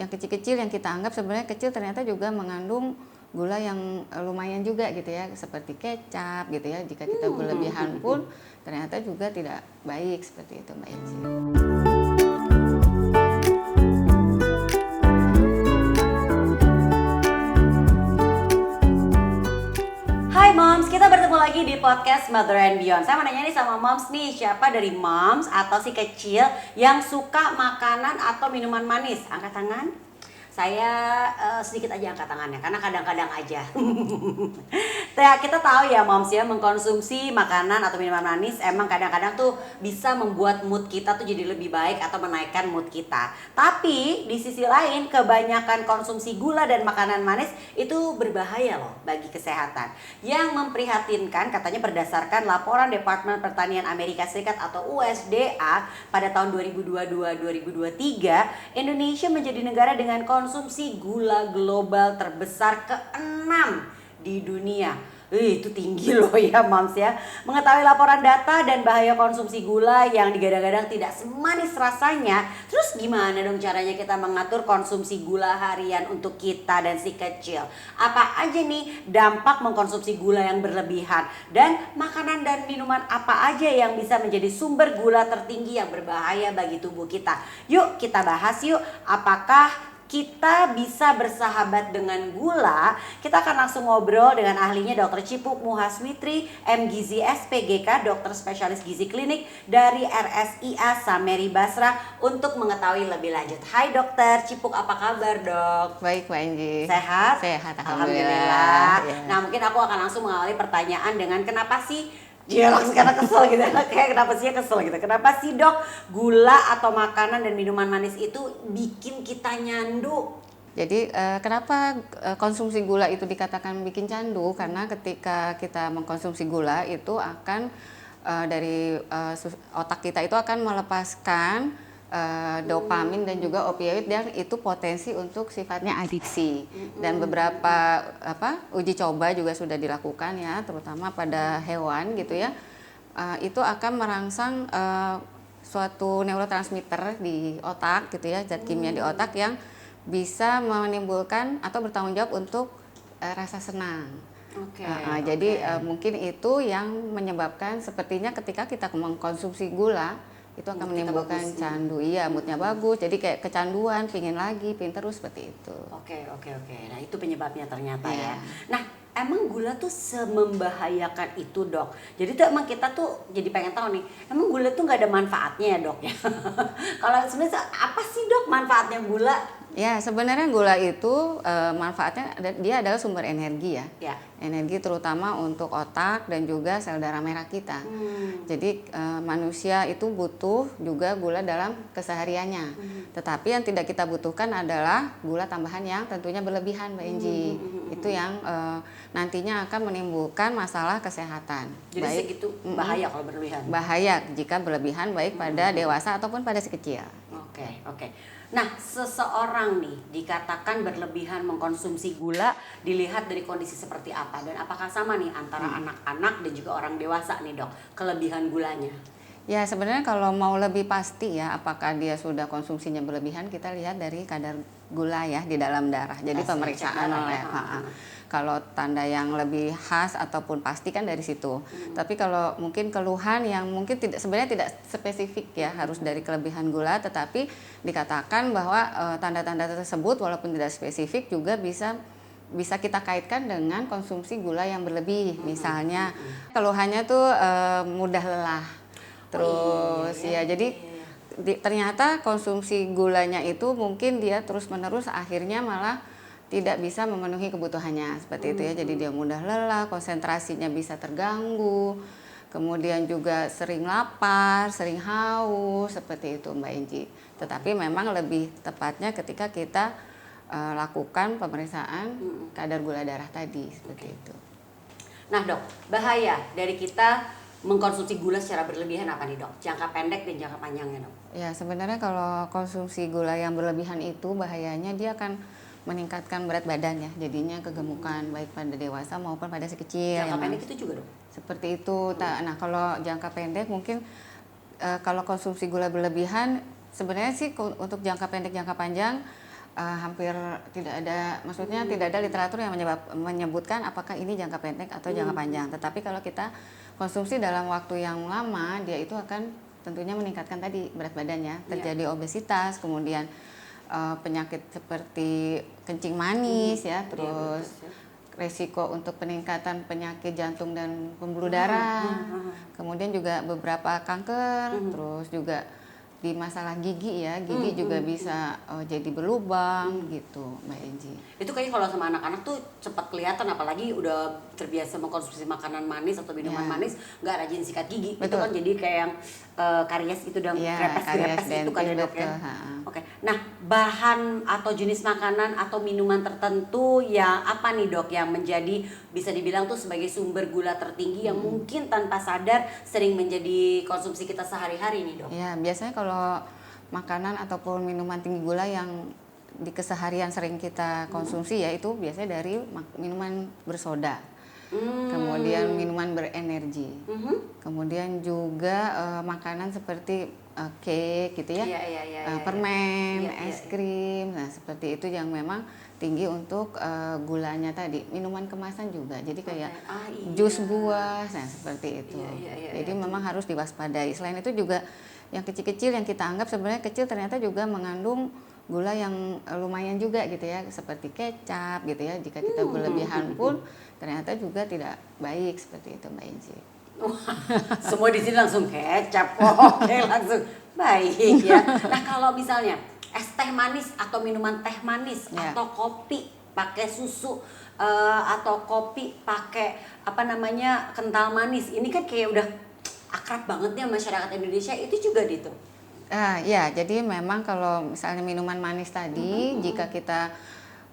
yang kecil-kecil yang kita anggap sebenarnya kecil ternyata juga mengandung gula yang lumayan juga gitu ya, seperti kecap gitu ya. Jika kita berlebihan pun ternyata juga tidak baik seperti itu Mbak Enci. Hai Moms, kita bertemu lagi di podcast Mother and Beyond. Saya mau nanya nih sama Moms nih, siapa dari Moms atau si kecil yang suka makanan atau minuman manis? Angkat tangan. Saya sedikit aja angkat tangannya, karena kadang-kadang aja. Kita tahu ya Moms ya, mengkonsumsi makanan atau minuman manis emang kadang-kadang tuh bisa membuat mood kita tuh jadi lebih baik atau menaikkan mood kita. Tapi di sisi lain, kebanyakan konsumsi gula dan makanan manis itu berbahaya loh bagi kesehatan. Yang memprihatinkan katanya berdasarkan laporan Departemen Pertanian Amerika Serikat atau USDA pada tahun 2022-2023, Indonesia menjadi negara dengan konsumsi gula global terbesar ke-6 di dunia. Itu tinggi loh ya Moms ya. Mengetahui laporan data dan bahaya konsumsi gula yang digadang-gadang tidak semanis rasanya, terus gimana dong caranya kita mengatur konsumsi gula harian untuk kita dan si kecil? Apa aja nih dampak mengkonsumsi gula yang berlebihan? Dan makanan dan minuman apa aja yang bisa menjadi sumber gula tertinggi yang berbahaya bagi tubuh kita? Yuk kita bahas yuk, apakah kita bisa bersahabat dengan gula? Kita akan langsung ngobrol dengan ahlinya Dr. Cipuk Muhaswitri, MGizi SPGK, dokter spesialis gizi klinik dari RSIA Sameri Basra untuk mengetahui lebih lanjut. Hai Dokter Cipuk, apa kabar Dok? Baik Mbak Enci. Sehat? Sehat, Alhamdulillah. Ya. Nah mungkin aku akan langsung mengawali pertanyaan dengan kenapa sih dia langsung karena kesel gitu, kayak kenapa sih kesel gitu. Kenapa sih Dok gula atau makanan dan minuman manis itu bikin kita nyandu? Jadi kenapa konsumsi gula itu dikatakan bikin candu? Karena ketika kita mengkonsumsi gula itu akan dari otak kita itu akan melepaskan dopamin dan juga opioid, dan itu potensi untuk sifatnya adiksi. Dan beberapa uji coba juga sudah dilakukan ya, terutama pada hewan gitu ya. Itu akan merangsang suatu neurotransmitter di otak gitu ya, zat kimia di otak yang bisa menimbulkan atau bertanggung jawab untuk rasa senang. Jadi mungkin itu yang menyebabkan sepertinya ketika kita mengkonsumsi gula itu akan menimbulkan candu. Iya, moodnya bagus, jadi kayak kecanduan, pingin lagi, pingin terus seperti itu. Oke. Nah itu penyebabnya ternyata ya. Nah emang gula tuh semembahayakan itu Dok? Jadi tuh emang kita tuh jadi pengen tahu nih, emang gula tuh nggak ada manfaatnya ya Dok ya? Kalau sebenarnya apa sih Dok manfaatnya gula? Ya, sebenarnya gula itu manfaatnya dia adalah sumber energi ya. Energi terutama untuk otak dan juga sel darah merah kita. Jadi manusia itu butuh juga gula dalam kesehariannya. Tetapi yang tidak kita butuhkan adalah gula tambahan yang tentunya berlebihan Mbak Enji. Itu yang nantinya akan menimbulkan masalah kesehatan. Jadi segitu bahaya kalau berlebihan? Bahaya jika berlebihan, baik pada dewasa ataupun pada si kecil. Oke. Nah, seseorang nih dikatakan berlebihan mengkonsumsi gula dilihat dari kondisi seperti apa, dan apakah sama nih antara anak-anak dan juga orang dewasa nih Dok, kelebihan gulanya? Ya, sebenarnya kalau mau lebih pasti ya apakah dia sudah konsumsinya berlebihan, kita lihat dari kadar gula ya di dalam darah. Jadi pemeriksaan oleh kalau tanda yang lebih khas ataupun pasti kan dari situ. Tapi kalau mungkin keluhan yang mungkin sebenarnya tidak spesifik ya harus dari kelebihan gula, tetapi dikatakan bahwa tanda-tanda tersebut walaupun tidak spesifik juga bisa kita kaitkan dengan konsumsi gula yang berlebih. Misalnya keluhannya tuh mudah lelah. Terus jadi ternyata konsumsi gulanya itu mungkin dia terus-menerus akhirnya malah tidak bisa memenuhi kebutuhannya seperti itu ya. Jadi dia mudah lelah, konsentrasinya bisa terganggu, kemudian juga sering lapar, sering haus seperti itu Mbak Enji. Tetapi memang lebih tepatnya ketika kita lakukan pemeriksaan kadar gula darah tadi seperti itu. Nah Dok, bahaya dari kita mengkonsumsi gula secara berlebihan apa nih Dok? Jangka pendek dan jangka panjangnya Dok? Ya sebenarnya kalau konsumsi gula yang berlebihan itu bahayanya dia akan meningkatkan berat badan ya, jadinya kegemukan baik pada dewasa maupun pada si kecil. Jangka pendek itu juga Dok? Seperti itu. Nah kalau jangka pendek mungkin kalau konsumsi gula berlebihan sebenarnya sih untuk jangka pendek jangka panjang hampir tidak ada, maksudnya tidak ada literatur yang menyebutkan apakah ini jangka pendek atau jangka panjang. Tetapi kalau kita konsumsi dalam waktu yang lama, dia itu akan tentunya meningkatkan tadi berat badannya, terjadi obesitas, kemudian penyakit seperti kencing manis ya, terus resiko untuk peningkatan penyakit jantung dan pembuluh darah, kemudian juga beberapa kanker, terus juga di masalah gigi ya, gigi juga bisa jadi berlubang gitu, Mbak Enji. Itu kayaknya kalau sama anak-anak tuh cepat kelihatan, apalagi udah terbiasa mengkonsumsi makanan manis atau minuman manis, nggak rajin sikat gigi. Betul. Itu kan jadi kayak yang karies itu dan krepes itu kan ya dok ya. Oke. Nah, bahan atau jenis makanan atau minuman tertentu yang apa nih dok yang menjadi bisa dibilang tuh sebagai sumber gula tertinggi yang mungkin tanpa sadar sering menjadi konsumsi kita sehari-hari nih dok? Ya, biasanya kalau makanan ataupun minuman tinggi gula yang di keseharian sering kita konsumsi ya itu biasanya dari minuman bersoda, kemudian minuman berenergi, kemudian juga makanan seperti cake gitu ya, permen, es krim, nah seperti itu yang memang tinggi untuk gulanya tadi. Minuman kemasan juga, jadi kayak jus buah, nah seperti itu. Jadi memang harus diwaspadai. Selain itu juga yang kecil-kecil yang kita anggap sebenarnya kecil ternyata juga mengandung gula yang lumayan juga gitu ya, seperti kecap gitu ya. Jika kita berlebihan pun ternyata juga tidak baik seperti itu Mbak Enji. Semua di sini langsung kecap, oke langsung baik ya. Nah kalau misalnya es teh manis atau minuman teh manis atau kopi pakai susu atau kopi pakai apa namanya kental manis, ini kan kayak udah akrab banget nih masyarakat Indonesia, itu juga gitu. Ya, jadi memang kalau misalnya minuman manis tadi, jika kita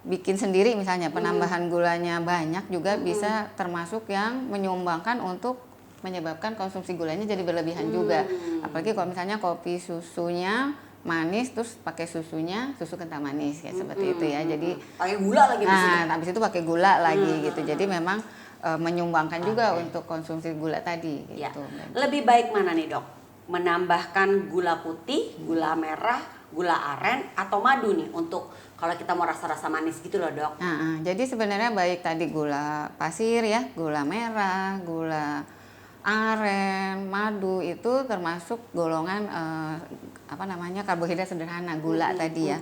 bikin sendiri misalnya penambahan gulanya banyak juga bisa termasuk yang menyumbangkan untuk menyebabkan konsumsi gulanya jadi berlebihan juga. Apalagi kalau misalnya kopi susunya manis terus pakai susunya susu kental manis kayak seperti itu ya. Jadi pakai gula lagi. Nah, habis itu pakai gula lagi gitu. Jadi memang menyumbangkan juga untuk konsumsi gula tadi gitu. Lebih baik mana nih dok? Menambahkan gula putih, gula merah, gula aren atau madu nih untuk kalau kita mau rasa-rasa manis gitu loh dok. Jadi sebenarnya baik tadi gula pasir ya, gula merah, gula aren, madu itu termasuk golongan karbohidrat sederhana, gula tadi ya.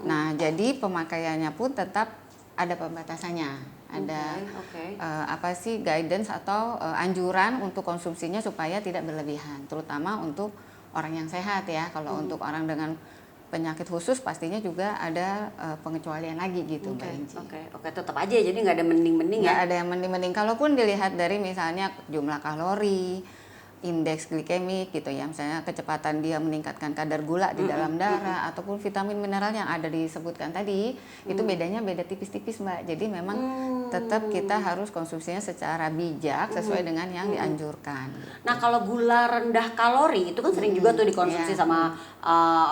Nah, jadi pemakaiannya pun tetap ada pembatasannya. Ada guidance atau anjuran untuk konsumsinya supaya tidak berlebihan, terutama untuk orang yang sehat ya. Kalau untuk orang dengan penyakit khusus pastinya juga ada pengecualian lagi gitu Mbak Enji. Oke, tetap aja jadi nggak ada mending-mending ya? Nggak ada yang mending-mending, kalaupun dilihat dari misalnya jumlah kalori, indeks glikemik gitu ya, misalnya kecepatan dia meningkatkan kadar gula di dalam darah ataupun vitamin mineral yang ada disebutkan tadi, itu bedanya beda tipis-tipis Mbak. Jadi memang tetap kita harus konsumsinya secara bijak sesuai dengan yang dianjurkan. Nah kalau gula rendah kalori itu kan sering juga tuh dikonsumsi sama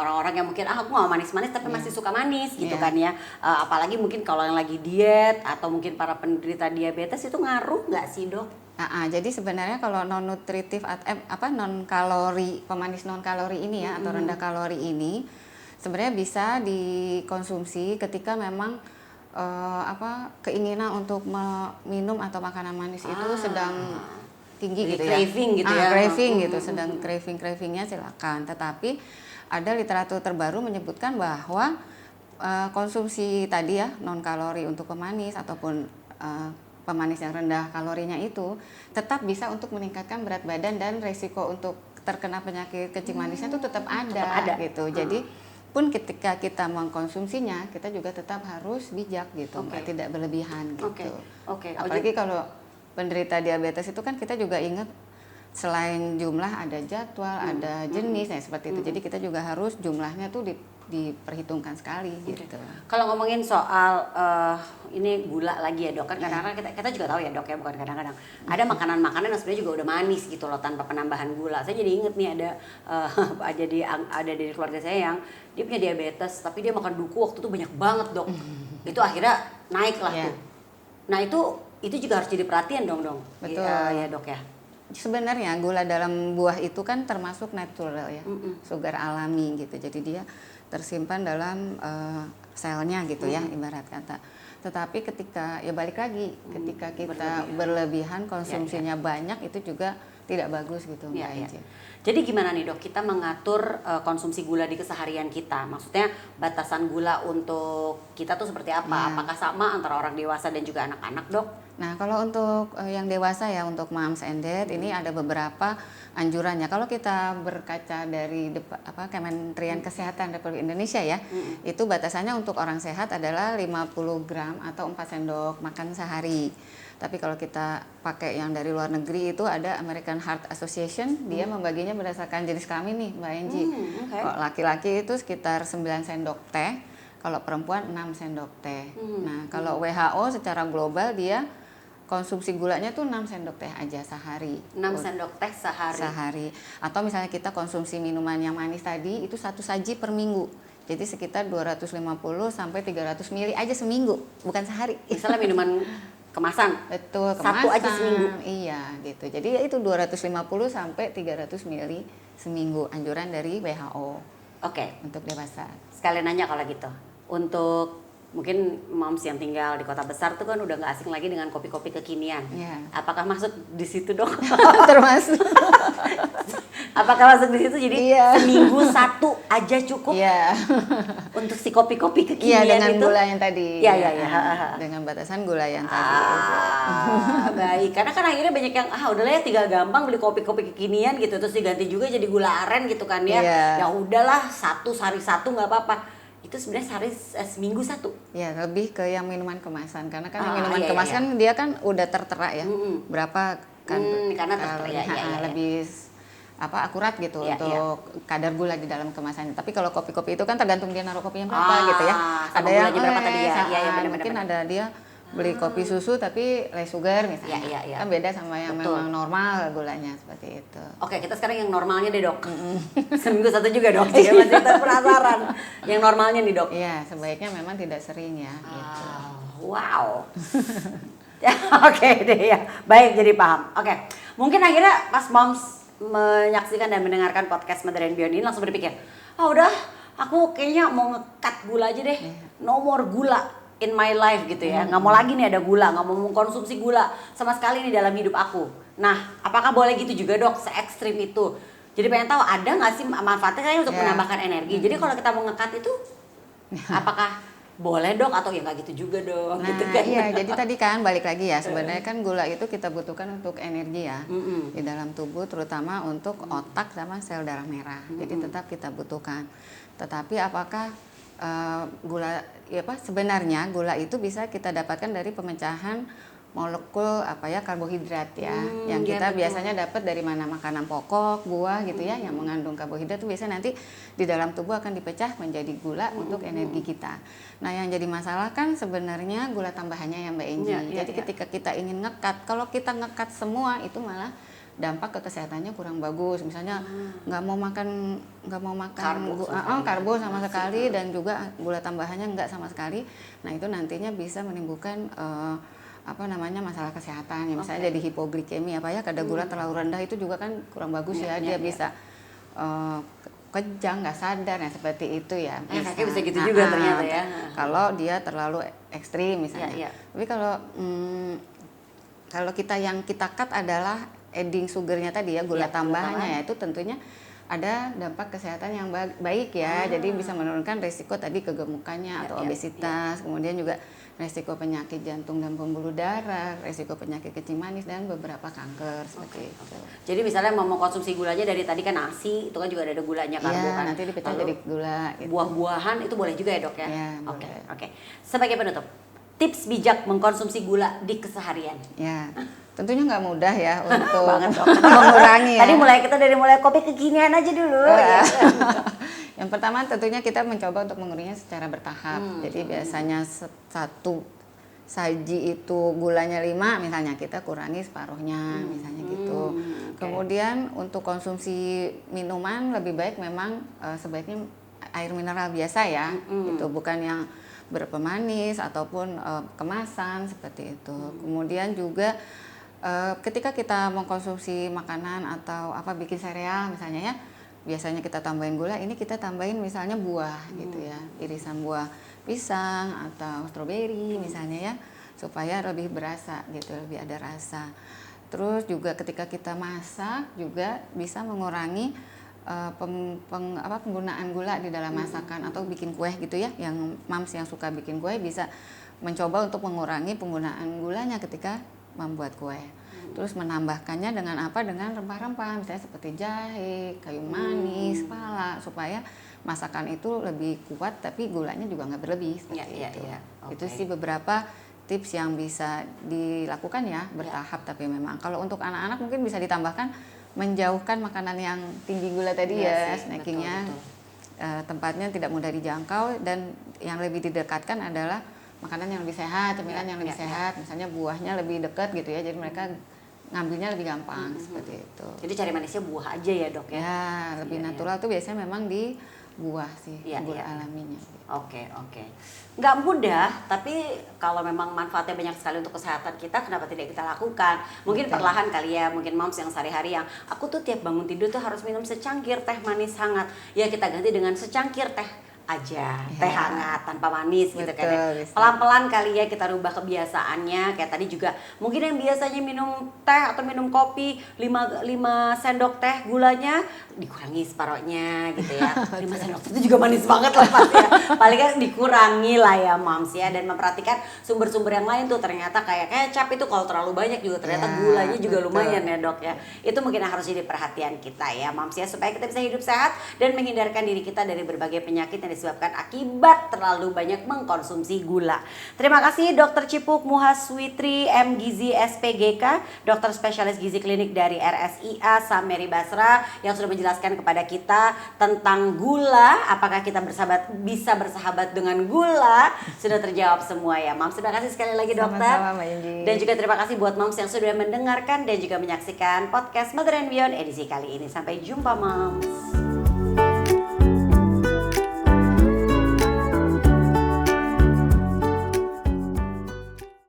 orang-orang yang mungkin aku nggak manis-manis tapi masih suka manis gitu kan ya. Apalagi mungkin kalau yang lagi diet atau mungkin para penderita diabetes itu ngaruh nggak sih dok? Jadi sebenarnya kalau non nutritif non kalori, pemanis non kalori ini ya atau rendah kalori ini sebenarnya bisa dikonsumsi ketika memang keinginan untuk minum atau makanan manis itu sedang tinggi gitu ya. Craving gitu ya. Craving gitu, sedang cravingnya silakan. Tetapi ada literatur terbaru menyebutkan bahwa konsumsi tadi ya non kalori untuk pemanis ataupun pemanis yang rendah kalorinya itu tetap bisa untuk meningkatkan berat badan dan resiko untuk terkena penyakit kencing manisnya itu tetap ada gitu. Jadi pun ketika kita mengkonsumsinya kita juga tetap harus bijak gitu, tidak berlebihan gitu. Apalagi kalau penderita diabetes itu kan kita juga ingat selain jumlah ada jadwal, ada jenis, seperti itu. Jadi kita juga harus jumlahnya tuh diperhitungkan sekali gitu. Kalau ngomongin soal ini gula lagi ya dok, kan kadang-kadang kita juga tahu ya dok ya, bukan kadang-kadang ada makanan-makanan yang sebenarnya juga udah manis gitu loh tanpa penambahan gula. Saya jadi inget nih ada dari keluarga saya yang dia punya diabetes tapi dia makan duku waktu itu banyak banget dok. Itu akhirnya naik lah tuh. Nah itu juga harus jadi perhatian dong. Betul. Ya dok ya. Sebenarnya gula dalam buah itu kan termasuk natural ya, sugar alami gitu. Jadi dia tersimpan dalam selnya gitu ya, ibarat kata. Tetapi ketika ya balik lagi, ketika kita berlebihan konsumsinya banyak, itu juga tidak bagus gitu, Mbak Enci. Jadi gimana nih dok, kita mengatur konsumsi gula di keseharian kita? Maksudnya batasan gula untuk kita tuh seperti apa? Apakah sama antara orang dewasa dan juga anak-anak, dok? Nah, kalau untuk yang dewasa ya, untuk moms and dad, ini ada beberapa anjurannya. Kalau kita berkaca dari Kementerian Kesehatan Republik Indonesia ya, itu batasannya untuk orang sehat adalah 50 gram atau 4 sendok makan sehari. Tapi kalau kita pakai yang dari luar negeri, itu ada American Heart Association, dia membaginya berdasarkan jenis kelamin nih, Mbak Enji. Kalau laki-laki itu sekitar 9 sendok teh, kalau perempuan 6 sendok teh. Nah, kalau WHO secara global dia konsumsi gulanya tuh 6 sendok teh aja sehari. 6 sendok teh sehari. Atau misalnya kita konsumsi minuman yang manis tadi, itu 1 saji per minggu. Jadi sekitar 250 sampai 300 ml aja seminggu, bukan sehari. Misalnya minuman kemasan. Betul, kemasan. 1 aja seminggu. Iya, gitu. Jadi ya itu 250 sampai 300 ml seminggu, anjuran dari WHO. Oke. Untuk dewasa. Sekalian nanya kalau gitu. Untuk mungkin moms yang tinggal di kota besar tuh kan udah nggak asing lagi dengan kopi-kopi kekinian. Apakah masuk di situ, dok? Termasuk. Apakah masuk di situ? Jadi seminggu 1 aja cukup untuk si kopi-kopi kekinian dengan itu? gula yang tadi. Iya. Dengan batasan gula yang tadi. Baik. Karena kan akhirnya banyak yang udahlah ya, tinggal gampang beli kopi-kopi kekinian gitu, terus diganti juga jadi gula aren gitu kan ya. Ya udahlah, sehari 1 nggak apa-apa. Itu sebenarnya seminggu 1. Ya, lebih ke yang minuman kemasan, karena kan yang minuman kemasan dia kan udah tertera ya, berapa kan karena tertera lebih akurat gitu untuk kadar gula di dalam kemasannya. Tapi kalau kopi-kopi itu kan tergantung dia naruh kopinya berapa gitu ya. Ada yang berapa tadi ya? Mungkin ada dia beli kopi susu tapi less sugar misalnya. Kan beda sama yang memang normal gulanya, seperti itu. Oke, kita sekarang yang normalnya deh, dok. Seminggu 1 juga, dok. Jika masih penasaran. Yang normalnya nih, dok. Iya, sebaiknya memang tidak sering ya gitu. Wow. Oke deh ya. Baik, jadi paham. Oke. Mungkin akhirnya pas moms menyaksikan dan mendengarkan podcast Mother and Beyond ini langsung berpikir, udah, aku kayaknya mau nge-cut gula aja deh. No more gula in my life gitu ya, nggak mau lagi nih ada gula, nggak mau mengkonsumsi gula sama sekali nih dalam hidup aku. Nah, apakah boleh gitu juga, dok, se ekstrim itu? Jadi pengen tahu ada nggak sih manfaatnya kayak untuk menambahkan energi. Jadi kalau kita mau nge-cut itu, apakah boleh, dok, atau ya nggak gitu juga, dok? Nah, gitu kan? iya, jadi tadi kan balik lagi ya, sebenarnya kan gula itu kita butuhkan untuk energi ya di dalam tubuh, terutama untuk otak sama sel darah merah. Jadi tetap kita butuhkan. Tetapi apakah gula sebenarnya gula itu bisa kita dapatkan dari pemecahan molekul karbohidrat ya, yang kita biasanya dapat dari mana, makanan pokok, buah gitu ya, yang mengandung karbohidrat itu biasanya nanti di dalam tubuh akan dipecah menjadi gula untuk energi kita. Nah, yang jadi masalah kan sebenarnya gula tambahannya ya, Mbak Enji. Jadi ketika kita ingin nge-cut, kalau kita nge-cut semua itu malah dampak ke kesehatannya kurang bagus. Misalnya nggak mau makan karbo sama sekali, dan juga gula tambahannya nggak sama sekali. Nah, itu nantinya bisa menimbulkan masalah kesehatan ya, misalnya jadi hipoglikemia kadar gula terlalu rendah itu juga kan kurang bagus ya, dia bisa kejang, nggak sadar ya, seperti itu ya. Bisa gitu juga ternyata ya. Kalau dia terlalu ekstrim misalnya. Tapi kalau yang kita cut adalah adding sugarnya tadi ya, gula tambahannya ya, itu tentunya ada dampak kesehatan yang baik ya. Jadi bisa menurunkan resiko tadi kegemukannya atau obesitas, kemudian juga resiko penyakit jantung dan pembuluh darah, resiko penyakit kencing manis, dan beberapa kanker seperti itu. Jadi misalnya mau konsumsi gulanya dari tadi kan nasi, itu kan juga ada gulanya karbo kan. Nanti dipecah jadi gula. Gitu. Buah-buahan itu boleh juga ya, dok ya? Oke. Sebagai penutup, tips bijak mengkonsumsi gula di keseharian. Ya, tentunya nggak mudah ya untuk mengurangi ya. Tadi kita dari mulai kopi kekinian aja dulu. Yang pertama tentunya kita mencoba untuk menguranginya secara bertahap. Jadi biasanya satu saji itu gulanya 5, misalnya kita kurangi separuhnya, misalnya gitu. Kemudian untuk konsumsi minuman lebih baik memang sebaiknya air mineral biasa ya, itu bukan yang berpemanis ataupun kemasan seperti itu. Kemudian juga ketika kita mengkonsumsi makanan atau bikin sereal misalnya ya, biasanya kita tambahin gula, ini kita tambahin misalnya buah gitu ya, irisan buah pisang atau stroberi misalnya ya, supaya lebih berasa gitu, lebih ada rasa. Terus juga ketika kita masak juga bisa mengurangi penggunaan gula di dalam masakan atau bikin kue gitu ya, yang moms yang suka bikin kue bisa mencoba untuk mengurangi penggunaan gulanya ketika membuat kue. Terus menambahkannya dengan apa? Dengan rempah-rempah, misalnya seperti jahe, kayu manis, pala, supaya masakan itu lebih kuat tapi gulanya juga nggak berlebih seperti itu. Okay. Itu sih beberapa tips yang bisa dilakukan ya, bertahap. Tapi memang kalau untuk anak-anak mungkin bisa ditambahkan menjauhkan makanan yang tinggi gula tadi ya, snackingnya tempatnya tidak mudah dijangkau, dan yang lebih didekatkan adalah makanan yang lebih sehat, cemilan yang lebih sehat, misalnya buahnya lebih dekat gitu ya, jadi mereka ngambilnya lebih gampang seperti itu. Jadi cari manisnya buah aja ya dok ya? Ya, lebih natural tuh biasanya memang di buah sih, buah alaminya. Oke. Nggak mudah, tapi kalau memang manfaatnya banyak sekali untuk kesehatan kita, kenapa tidak kita lakukan? Mungkin perlahan kali ya, mungkin moms yang sehari-hari yang aku tuh tiap bangun tidur tuh harus minum secangkir teh manis hangat. Ya kita ganti dengan secangkir teh aja, teh hangat tanpa manis gitu kan ya. Pelan-pelan kali ya kita rubah kebiasaannya. Kayak tadi juga mungkin yang biasanya minum teh atau minum kopi 5 sendok teh gulanya dikurangi separohnya gitu ya. 5 sendok itu juga manis banget lah pasti ya. Paling kan dikurangi lah ya moms ya, dan memperhatikan sumber-sumber yang lain tuh. Ternyata kayak kecap itu kalau terlalu banyak juga ternyata gulanya juga lumayan ya dok ya. Itu mungkin yang harus jadi perhatian kita ya moms ya, supaya kita bisa hidup sehat dan menghindarkan diri kita dari berbagai penyakit yang disebabkan akibat terlalu banyak mengkonsumsi gula. Terima kasih Dr. Cipuk Muhaswitri M. Gizi SPGK, dokter spesialis gizi klinik dari RSIA Sameri Basra, yang sudah menjelaskan kepada kita tentang gula. Apakah kita bisa bersahabat dengan gula? Sudah terjawab semua ya Mams. Terima kasih sekali lagi dokter. Sama-sama Mbak Yenti. Dan juga terima kasih buat Mams yang sudah mendengarkan dan juga menyaksikan podcast Mother and Beyond edisi kali ini. Sampai jumpa Mams.